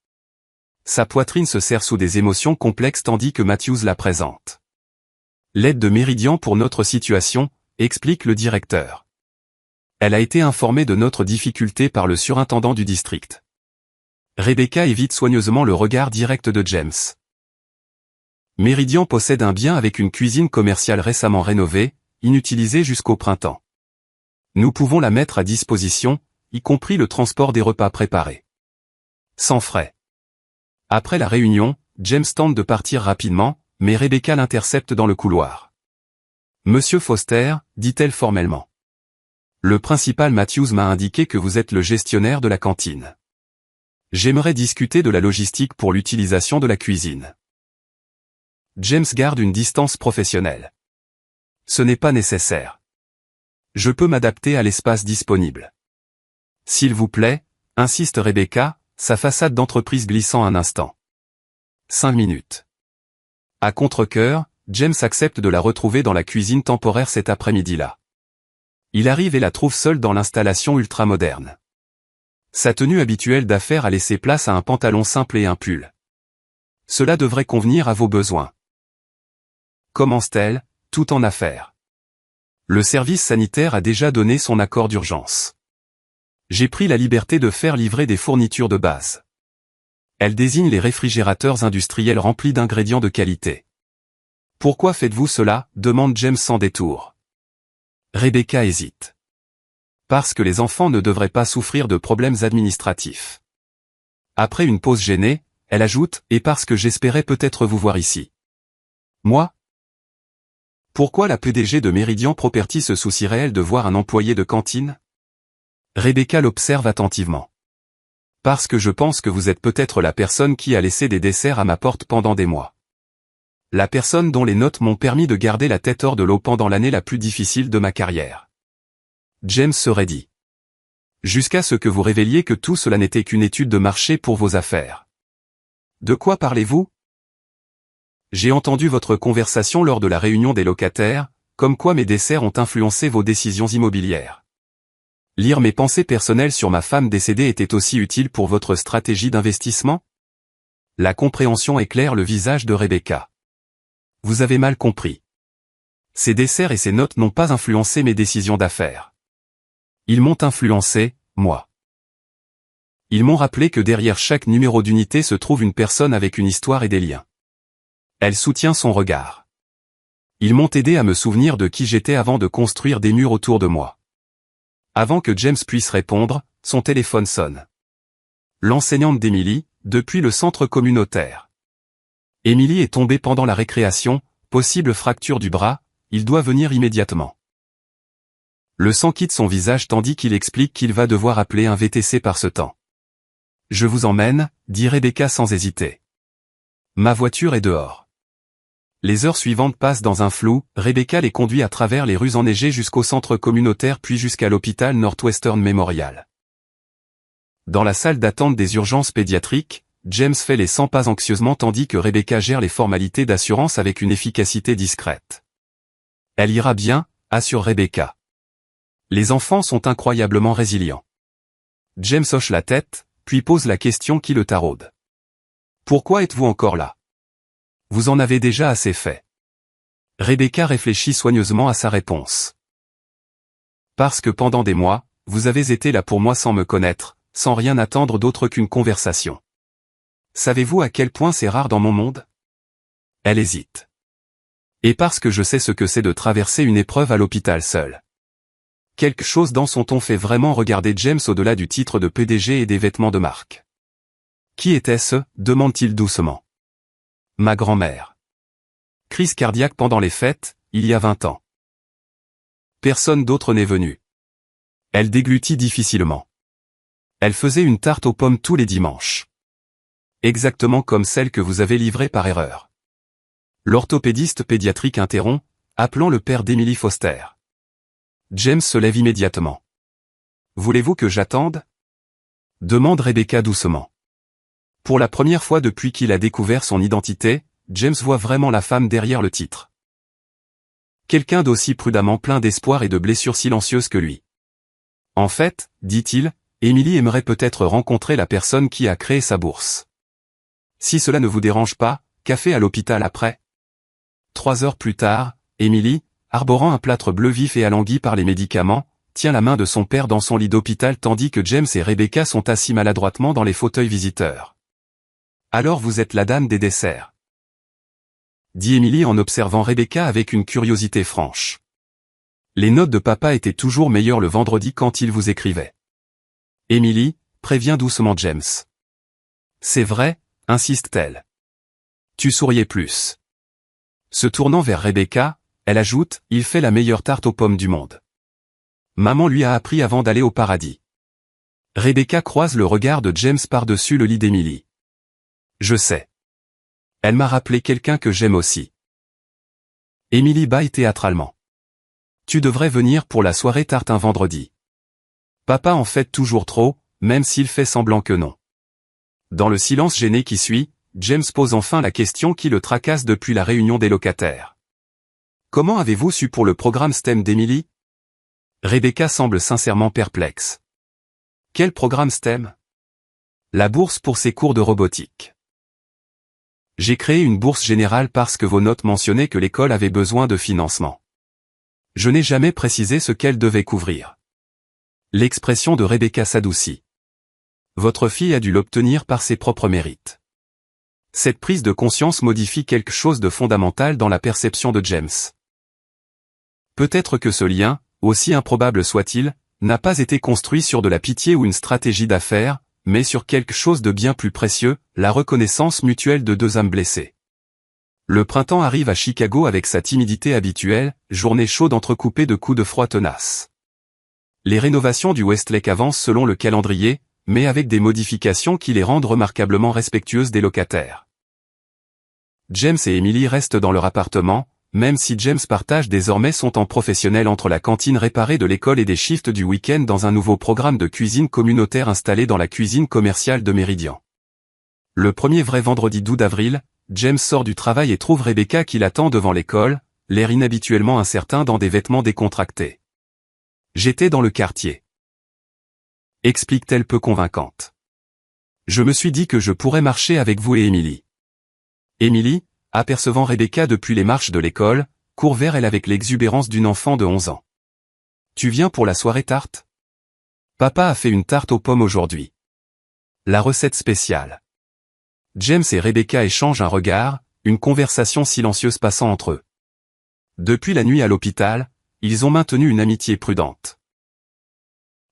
Sa poitrine se serre sous des émotions complexes tandis que Matthews la présente. L'aide de Méridian pour notre situation, explique le directeur. Elle a été informée de notre difficulté par le surintendant du district. Rebecca évite soigneusement le regard direct de James. Méridian possède un bien avec une cuisine commerciale récemment rénovée, inutilisée jusqu'au printemps. Nous pouvons la mettre à disposition, y compris le transport des repas préparés. Sans frais. Après la réunion, James tente de partir rapidement, mais Rebecca l'intercepte dans le couloir. « Monsieur Foster », dit-elle formellement. « Le principal Matthews m'a indiqué que vous êtes le gestionnaire de la cantine. J'aimerais discuter de la logistique pour l'utilisation de la cuisine. » James garde une distance professionnelle. Ce n'est pas nécessaire. Je peux m'adapter à l'espace disponible. S'il vous plaît, insiste Rebecca, sa façade d'entreprise glissant un instant. 5 minutes. À contre-cœur, James accepte de la retrouver dans la cuisine temporaire cet après-midi-là. Il arrive et la trouve seule dans l'installation ultramoderne. Sa tenue habituelle d'affaires a laissé place à un pantalon simple et un pull. Cela devrait convenir à vos besoins. Commence-t-elle, tout en affaires. Le service sanitaire a déjà donné son accord d'urgence. J'ai pris la liberté de faire livrer des fournitures de base. Elle désigne les réfrigérateurs industriels remplis d'ingrédients de qualité. Pourquoi faites-vous cela? Demande James sans détour. Rebecca hésite. Parce que les enfants ne devraient pas souffrir de problèmes administratifs. Après une pause gênée, elle ajoute, et parce que j'espérais peut-être vous voir ici. Moi? Pourquoi la PDG de Meridian Property se soucierait-elle de voir un employé de cantine? Rebecca l'observe attentivement. Parce que je pense que vous êtes peut-être la personne qui a laissé des desserts à ma porte pendant des mois. La personne dont les notes m'ont permis de garder la tête hors de l'eau pendant l'année la plus difficile de ma carrière. James se raidit. Jusqu'à ce que vous révéliez que tout cela n'était qu'une étude de marché pour vos affaires. De quoi parlez-vous? J'ai entendu votre conversation lors de la réunion des locataires, comme quoi mes desserts ont influencé vos décisions immobilières. Lire mes pensées personnelles sur ma femme décédée était aussi utile pour votre stratégie d'investissement? La compréhension éclaire le visage de Rebecca. Vous avez mal compris. Ces desserts et ces notes n'ont pas influencé mes décisions d'affaires. Ils m'ont influencé, moi. Ils m'ont rappelé que derrière chaque numéro d'unité se trouve une personne avec une histoire et des liens. Elle soutient son regard. Ils m'ont aidé à me souvenir de qui j'étais avant de construire des murs autour de moi. Avant que James puisse répondre, son téléphone sonne. L'enseignante d'Emily, depuis le centre communautaire. Emily est tombée pendant la récréation, possible fracture du bras, il doit venir immédiatement. Le sang quitte son visage tandis qu'il explique qu'il va devoir appeler un VTC par ce temps. Je vous emmène, dit Rebecca sans hésiter. Ma voiture est dehors. Les heures suivantes passent dans un flou, Rebecca les conduit à travers les rues enneigées jusqu'au centre communautaire puis jusqu'à l'hôpital Northwestern Memorial. Dans la salle d'attente des urgences pédiatriques, James fait les 100 pas anxieusement tandis que Rebecca gère les formalités d'assurance avec une efficacité discrète. Elle ira bien, assure Rebecca. Les enfants sont incroyablement résilients. James hoche la tête, puis pose la question qui le taraude. Pourquoi êtes-vous encore là? Vous en avez déjà assez fait. Rebecca réfléchit soigneusement à sa réponse. Parce que pendant des mois, vous avez été là pour moi sans me connaître, sans rien attendre d'autre qu'une conversation. Savez-vous à quel point c'est rare dans mon monde? Elle hésite. Et parce que je sais ce que c'est de traverser une épreuve à l'hôpital seul. Quelque chose dans son ton fait vraiment regarder James au-delà du titre de PDG et des vêtements de marque. Qui était-ce? Demande-t-il doucement. Ma grand-mère. Crise cardiaque pendant les fêtes, il y a 20 ans. Personne d'autre n'est venu. Elle déglutit difficilement. Elle faisait une tarte aux pommes tous les dimanches. Exactement comme celle que vous avez livrée par erreur. L'orthopédiste pédiatrique interrompt, appelant le père d'Emily Foster. James se lève immédiatement. Voulez-vous que j'attende? Demande Rebecca doucement. Pour la première fois depuis qu'il a découvert son identité, James voit vraiment la femme derrière le titre. Quelqu'un d'aussi prudemment plein d'espoir et de blessures silencieuses que lui. En fait, dit-il, Emily aimerait peut-être rencontrer la personne qui a créé sa bourse. Si cela ne vous dérange pas, café à l'hôpital après. 3 heures plus tard, Emily, arborant un plâtre bleu vif et alangui par les médicaments, tient la main de son père dans son lit d'hôpital tandis que James et Rebecca sont assis maladroitement dans les fauteuils visiteurs. Alors vous êtes la dame des desserts. Dit Emily en observant Rebecca avec une curiosité franche. Les notes de papa étaient toujours meilleures le vendredi quand il vous écrivait. Emily, prévient doucement James. C'est vrai, insiste-t-elle. Tu souriais plus. Se tournant vers Rebecca, elle ajoute, il fait la meilleure tarte aux pommes du monde. Maman lui a appris avant d'aller au paradis. Rebecca croise le regard de James par-dessus le lit d'Emily. Je sais. Elle m'a rappelé quelqu'un que j'aime aussi. Emily bâille théâtralement. Tu devrais venir pour la soirée tarte un vendredi. Papa en fait toujours trop, même s'il fait semblant que non. Dans le silence gêné qui suit, James pose enfin la question qui le tracasse depuis la réunion des locataires. Comment avez-vous su pour le programme STEM d'Emily? Rebecca semble sincèrement perplexe. Quel programme STEM? La bourse pour ses cours de robotique. J'ai créé une bourse générale parce que vos notes mentionnaient que l'école avait besoin de financement. Je n'ai jamais précisé ce qu'elle devait couvrir. L'expression de Rebecca s'adoucit. Votre fille a dû l'obtenir par ses propres mérites. Cette prise de conscience modifie quelque chose de fondamental dans la perception de James. Peut-être que ce lien, aussi improbable soit-il, n'a pas été construit sur de la pitié ou une stratégie d'affaires, mais sur quelque chose de bien plus précieux, la reconnaissance mutuelle de deux âmes blessées. Le printemps arrive à Chicago avec sa timidité habituelle, journée chaude entrecoupée de coups de froid tenaces. Les rénovations du Westlake avancent selon le calendrier, mais avec des modifications qui les rendent remarquablement respectueuses des locataires. James et Emily restent dans leur appartement, même si James partage désormais son temps professionnel entre la cantine réparée de l'école et des shifts du week-end dans un nouveau programme de cuisine communautaire installé dans la cuisine commerciale de Meridian. Le premier vrai vendredi d'12 avril, James sort du travail et trouve Rebecca qui l'attend devant l'école, l'air inhabituellement incertain dans des vêtements décontractés. J'étais dans le quartier. Explique-t-elle peu convaincante. Je me suis dit que je pourrais marcher avec vous et Emily. Emily, apercevant Rebecca depuis les marches de l'école, court vers elle avec l'exubérance d'une enfant de 11 ans. Tu viens pour la soirée tarte? Papa a fait une tarte aux pommes aujourd'hui. La recette spéciale. James et Rebecca échangent un regard, une conversation silencieuse passant entre eux. Depuis la nuit à l'hôpital, ils ont maintenu une amitié prudente.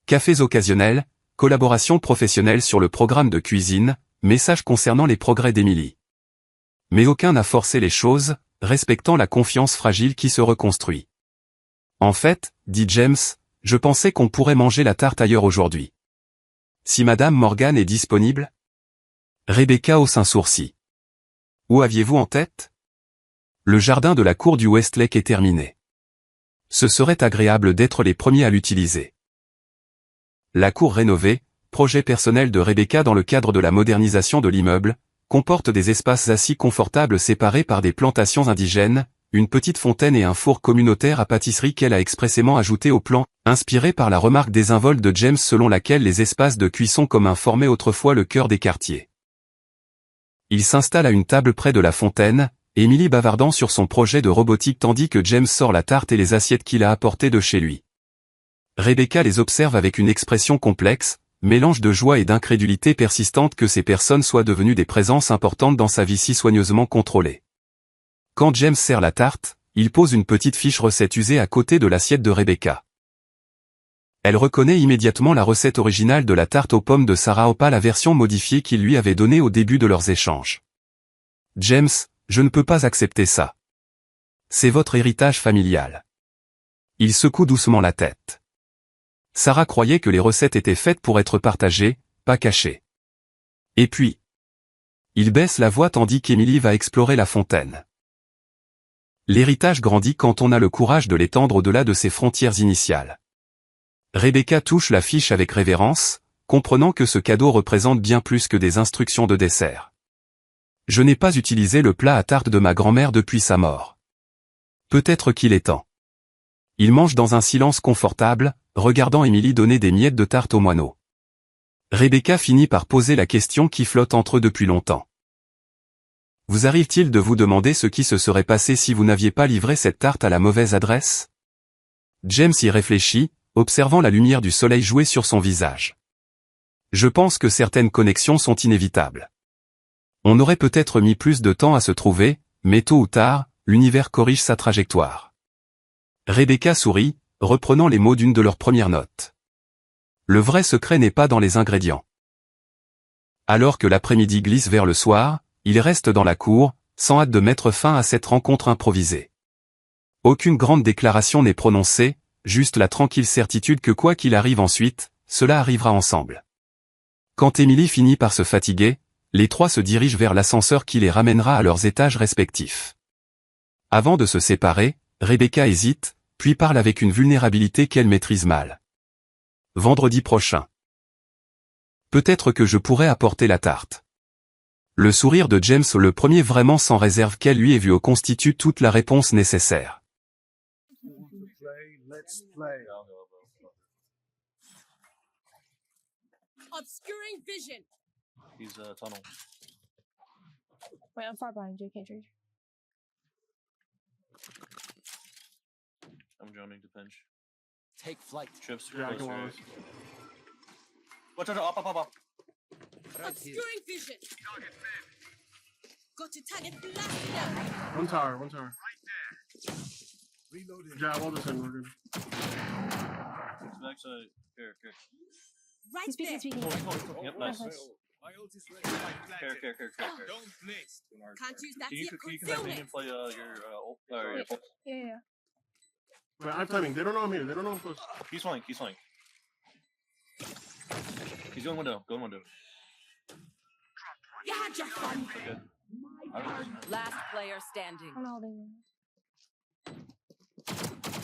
Cafés occasionnels, collaboration professionnelle sur le programme de cuisine, messages concernant les progrès d'Emily. Mais aucun n'a forcé les choses, respectant la confiance fragile qui se reconstruit. En fait, dit James, je pensais qu'on pourrait manger la tarte ailleurs aujourd'hui. Si Madame Morgan est disponible? Rebecca hausse un sourcil. Où aviez-vous en tête? Le jardin de la cour du Westlake est terminé. Ce serait agréable d'être les premiers à l'utiliser. La cour rénovée, projet personnel de Rebecca dans le cadre de la modernisation de l'immeuble, comporte des espaces assis confortables séparés par des plantations indigènes, une petite fontaine et un four communautaire à pâtisserie qu'elle a expressément ajouté au plan, inspiré par la remarque désinvolte de James selon laquelle les espaces de cuisson communs formaient autrefois le cœur des quartiers. Il s'installe à une table près de la fontaine, Emily bavardant sur son projet de robotique tandis que James sort la tarte et les assiettes qu'il a apportées de chez lui. Rebecca les observe avec une expression complexe, mélange de joie et d'incrédulité persistante que ces personnes soient devenues des présences importantes dans sa vie si soigneusement contrôlée. Quand James sert la tarte, il pose une petite fiche recette usée à côté de l'assiette de Rebecca. Elle reconnaît immédiatement la recette originale de la tarte aux pommes de Sarah Opa, la version modifiée qu'il lui avait donnée au début de leurs échanges. James, je ne peux pas accepter ça. C'est votre héritage familial. Il secoue doucement la tête. Sarah croyait que les recettes étaient faites pour être partagées, pas cachées. Et puis, il baisse la voix tandis qu'Emily va explorer la fontaine. L'héritage grandit quand on a le courage de l'étendre au-delà de ses frontières initiales. Rebecca touche la fiche avec révérence, comprenant que ce cadeau représente bien plus que des instructions de dessert. Je n'ai pas utilisé le plat à tarte de ma grand-mère depuis sa mort. Peut-être qu'il est temps. Il mange dans un silence confortable, regardant Emily donner des miettes de tarte au moineau. Rebecca finit par poser la question qui flotte entre eux depuis longtemps. Vous arrive-t-il de vous demander ce qui se serait passé si vous n'aviez pas livré cette tarte à la mauvaise adresse? James y réfléchit, observant la lumière du soleil jouer sur son visage. Je pense que certaines connexions sont inévitables. On aurait peut-être mis plus de temps à se trouver, mais tôt ou tard, l'univers corrige sa trajectoire. Rebecca sourit, reprenant les mots d'une de leurs premières notes. Le vrai secret n'est pas dans les ingrédients. Alors que l'après-midi glisse vers le soir, il reste dans la cour, sans hâte de mettre fin à cette rencontre improvisée. Aucune grande déclaration n'est prononcée, juste la tranquille certitude que quoi qu'il arrive ensuite, cela arrivera ensemble. Quand Emily finit par se fatiguer, les trois se dirigent vers l'ascenseur qui les ramènera à leurs étages respectifs. Avant de se séparer, Rebecca hésite, puis parle avec une vulnérabilité qu'elle maîtrise mal. Vendredi prochain. Peut-être que je pourrais apporter la tarte. Le sourire de James, le premier vraiment sans réserve qu'elle lui ait vu, constitue toute la réponse nécessaire. Let's play. Obscuring vision. He's tunnel. Wait, I'm far behind you, can't change. I'm joining to pinch. Take flight. Trips Yeah, close, come on. right? Watch out, up. Right here. Obscuring vision. Got to target blasted out. One tower, one tower. Reloading. Yeah, well, this end, we're good. Backside. Here. Right He's there. speaking. Yep, nice. My ult is ready. Here. Don't miss. Can't use that Can yet. you Concealment. play your ult? Your pulse? Yeah. Wait, I'm timing. They don't know I'm here. They don't know I'm close. He's flank. He's going window. You had your fun. Good. Last player standing. I don't know how they know.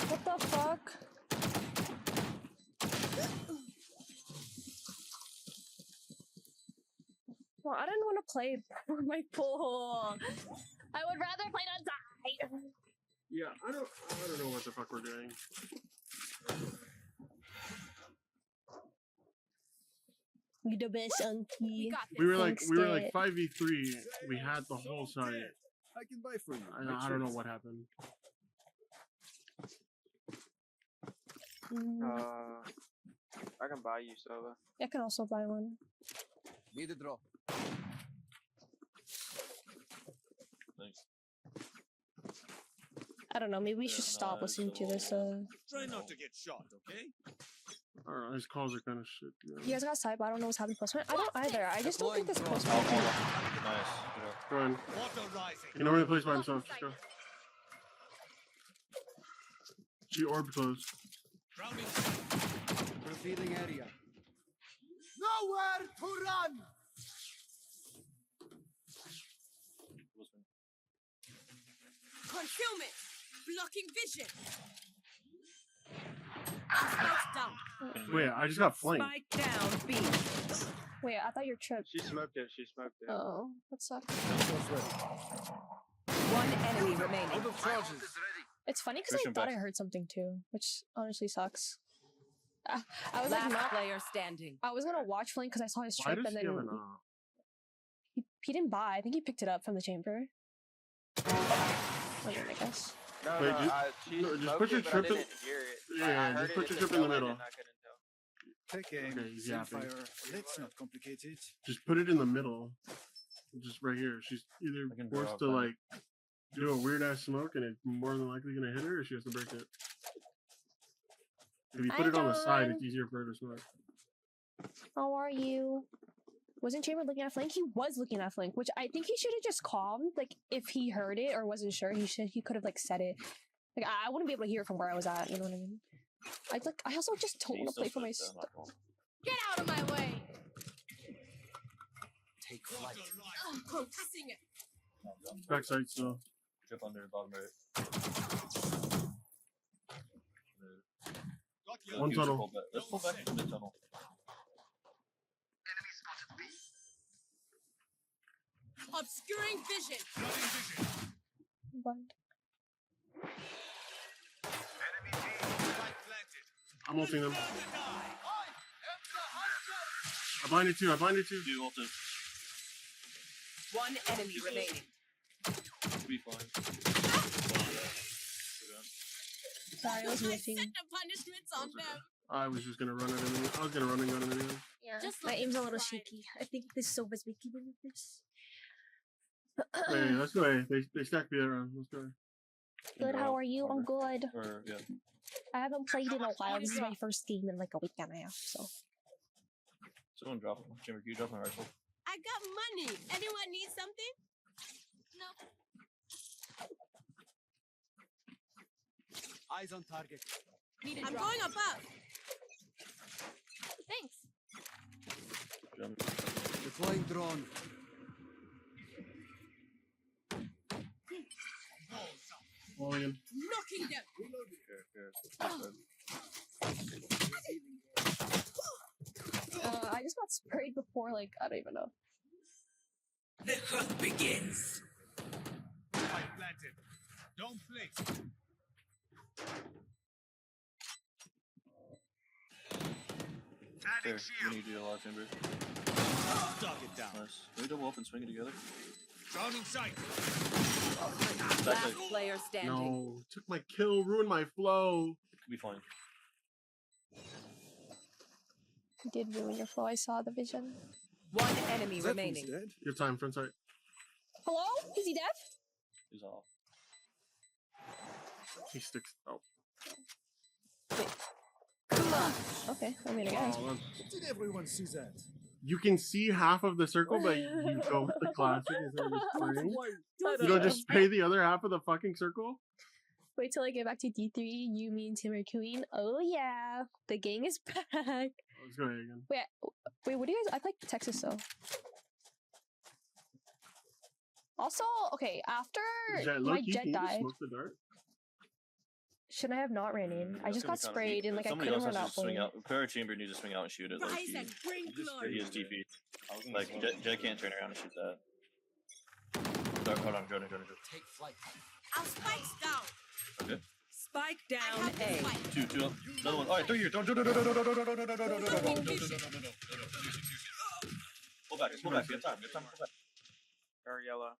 What the fuck? Well, I didn't want to play for my pool. I would rather play on die. Yeah, I don't know what the fuck we're doing. You the best, Unky. We were like Thanks, 5v3. We had the whole side. I can buy for you. I don't know what happened. I can buy you Sova. I can also buy one. Need a draw. Thanks. I don't know. Maybe we should stop listening to this. Try not to get shot, okay? I don't know. His calls are kind of shit. You guys got side, but I don't know what's happening close. I don't either. I just don't think this close. Nice. Good. Go ahead. Water rising. He normally plays by himself. Just go. She orb closed. Grounding. Revealing area. Nowhere to run. Concealment. Blocking vision. Smoke's down. Wait, I just got flanked. Spike down B. Wait, I thought you were tripped. She smoked it. Oh, that sucks. One enemy remaining. Out of charges. It's funny because I Christian thought I Best. heard something too, which honestly sucks. I was Last like, not. player standing. I was gonna watch Flink because I saw his Why trip, does and he then have an he didn't buy. I think he picked it up from the chamber. I mean, I guess. No, Wait, no, just- she no, just smoked put your it, but I trip in- didn't hear it. Yeah, I just heard put it your in trip in the moment middle. and I couldn't tell. Take aim. Okay, he's Same yapping. fire. Let's not complicate it. Just put it in the middle. Just right here. She's either I can forced draw to up like do a weird ass smoke and it's more than likely gonna hit her, or she has to break it. If you put Hi, it on the side, Dawn. it's easier for her to smoke. How are you? Wasn't Chamber looking at Flink? He was looking at Flink, which I think he should have just calmed. Like, if he heard it or wasn't sure, he could have like said it. Like, I wouldn't be able to hear it from where I was at. You know what I mean? I also just don't want to play for my stuff. Get out of my way. Take flight. Concussing it. Backside still. Trip under bottom right. One tunnel. Let's pull back to mid tunnel. Obscuring vision. But I'm ulting them. I blinded two. Do ulted. One enemy remaining. Be fine. sorry, I was I whiffing. set the punishments on them. I was just gonna run at him. I was gonna run and gun him anyway. Yeah, Just my like aim's a little Friday. shaky. I think this Sova's making me with this. Hey, let's go. They stack me around. Let's go. Good, how are you? I'm good. Or, yeah. I haven't played in a while. This is my first game in like a week and a half, so. Someone drop him. Jimmy, can you drop my rifle? I got money. Anyone need something? No. Eyes on target. I'm going above. Thanks. Jump. Deploying drone. Falling in. Knocking them. Here. I just got sprayed before, like, I don't even know. The hunt begins. planted. Don't blink. There, we need to do a lot of timber. Target down. Nice. Can we double up and swing it together? Drowning sight. Last player standing. No, took my kill, ruined my flow. Could be fine. You did ruin your flow. I saw the vision. One enemy remaining. Your time, front sight. Hello? Is he deaf? He's off. He sticks. Oh, Okay, I mean, I guess. wow, Did everyone see that? you can see half of the circle, but you go with the classic instead of the spraying. You don't just spray the other half of the fucking circle. Wait till I get back to D3. You mean Timber Queen? Oh yeah, the gang is back. Let's go ahead again. Wait, what do you guys? I like Texas though. Also, okay, after Jet, my low-key, jet can you just died, smoke the dart? shouldn't I have not ran in? I That's just gonna got be kinda sprayed weak. and like I Somebody couldn't else run has out. to swing fully. out. Prayer Chamber needs to swing out and shoot it. Like Rise and bring glory. he is TP. Like Jet can't turn around and shoot that. Sorry, hold on, Jordan. Take flight. Our spike's down. Okay. Spike I down have the A. spike. Two up. Another one. All right, 3 here. Don't. Pull back. Pull back. We have time. Pull back. Or yellow.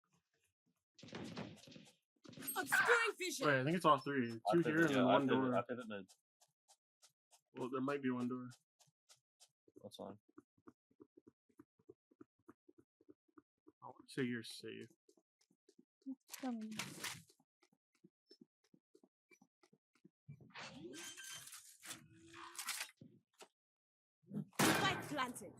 Obscuring vision. Wait, I think it's all three. Two here and then one door. I pivot mid. Well, there might be one door. That's fine. I would say you're safe. Spike planted.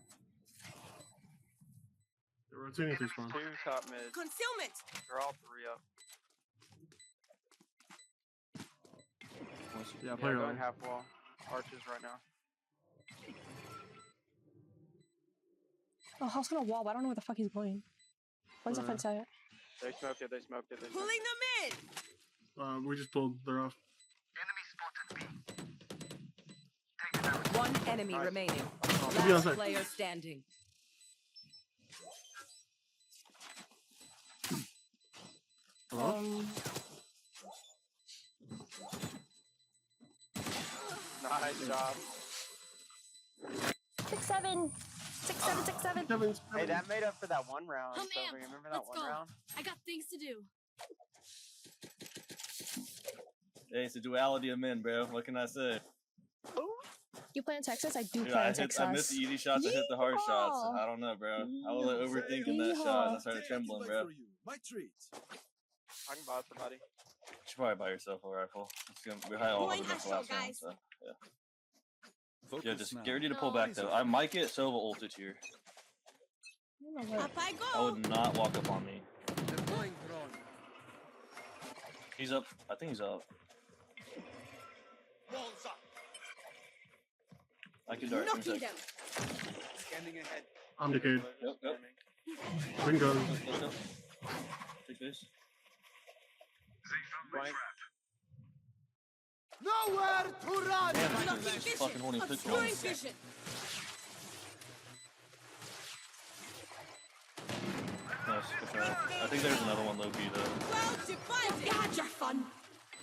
They're rotating through spawn. 2 top mid. Concealment. They're all 3 up. Yeah, play Yeah, your going own. half wall. Arches right now. Oh, house on a wall, but I don't know where the fuck he's going. One's a front side. They smoked it. They smoked it. They smoked Pulling them in. We just pulled. They're off. One enemy Nice. remaining. Be Last outside. player standing. Hello? Nice job. 6-7. 6-7, 6-7. Kevin's Hey, that made up for that one round. I'm So amped. remember that Let's one go. round? I got things to do. Hey, it's a duality of men, bro. What can I say? You play in Texas? I do Dude, play I in Texas. missed the easy shots. I hit the hard shots. Yeehaw. I don't know, bro. I was like overthinking that shot and I started trembling, bro. You My treat. I can buy somebody. should probably buy yourself a rifle. We had all Going of them the astral, last round, guys. so yeah. Yeah, just get ready to pull back though. I might get Sova ulted here. I don't know where. Up I I go. would not walk up on me. Deploying drone. He's up. I think he's up. Walls up. I can dart. Knocking them. Scanning ahead. I'm decayed. Yep. Ring goes. Let's go. Take this. Blank. Nowhere to run. Damn, Knocking this vision. fucking horny pitch Obscuring rolls. vision. Nice. Good try. I think there's another one low key though. Well divided. You had your fun.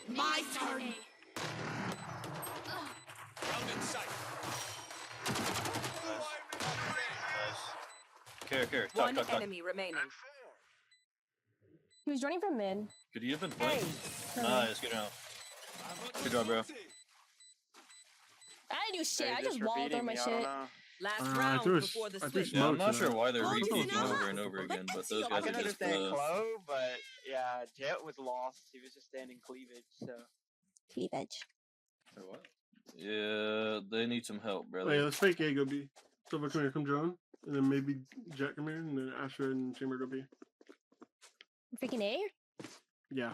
My turn. Round in sight. Nice. Care. One Tuck. enemy remaining. He was running from mid. Could he have been flanked? Hey. Nice. Good round. Good job, bro. I didn't do shit. They I just walled repeating on my me, I don't shit. know. Last I round threw a before the I threw switch. Yeah, I'm Smokes not in sure it. why they're Oh, repeating it's over not. and over again, but Let's those see. I guys can are just understand Chloe, but yeah, Jet was lost. He was just standing cleavage, so. Cleavage. Yeah, they need some help, Wait, brother. let's fake A go B. Silva, come here, come drone. And then maybe Jet come here, and then Asher and Chamber go B. Freaking A? Yeah.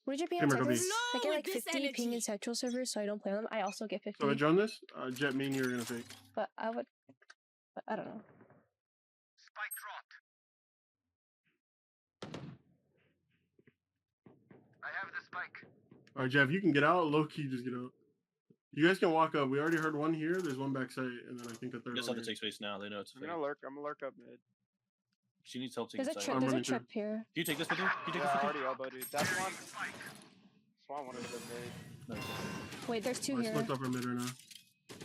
What did you pay on Chamber go B. Texas? I get Flow like with this 50 ping energy. in Central servers, so I don't play on them. I also get 50. So I drone this. Jet main, you're gonna fake. But I would. But I don't know. Spike dropped. I have the spike. All right, Jeff, you can get out. Low key, just get out. You guys can walk up. We already heard one here. There's one backside, and then I think a third Just one have to here. take space now. They know it's I'm fake. gonna lurk. I'm gonna lurk up mid. She needs help taking There's a side. trip. I'm There's a running trip here. Can you take this with you? Can you take Yeah, I this with already elbowed it. That's one. Swan wanted to mid. you? No, it's okay. Wait, there's two I here. slipped up our mid right now.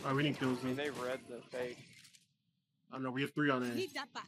All right, we need kills. I mean, Then. they read the fake. I don't know. We have 3 on A. Leave that back.